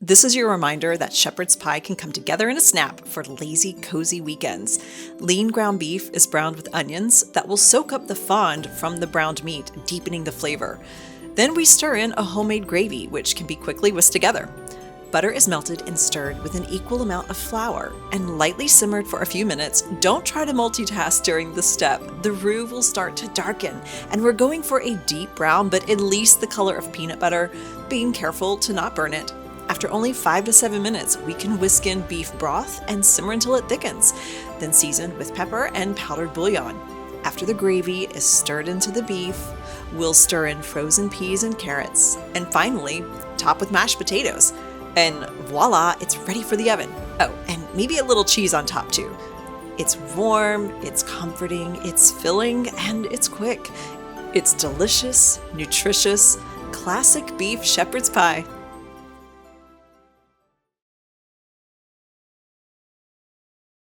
This is your reminder that shepherd's pie can come together in a snap for lazy, cozy weekends. Lean ground beef is browned with onions that will soak up the fond from the browned meat, deepening the flavor. Then we stir in a homemade gravy, which can be quickly whisked together. Butter is melted and stirred with an equal amount of flour and lightly simmered for a few minutes. Don't try to multitask during this step. The roux will start to darken, and we're going for a deep brown, but at least the color of peanut butter, being careful to not burn it. After only 5 to 7 minutes, we can whisk in beef broth and simmer until it thickens, then season with pepper and powdered bouillon. After the gravy is stirred into the beef, we'll stir in frozen peas and carrots, and finally, top with mashed potatoes. And voila, it's ready for the oven. Oh, and maybe a little cheese on top too. It's warm, it's comforting, it's filling, and it's quick. It's delicious, nutritious, classic beef shepherd's pie.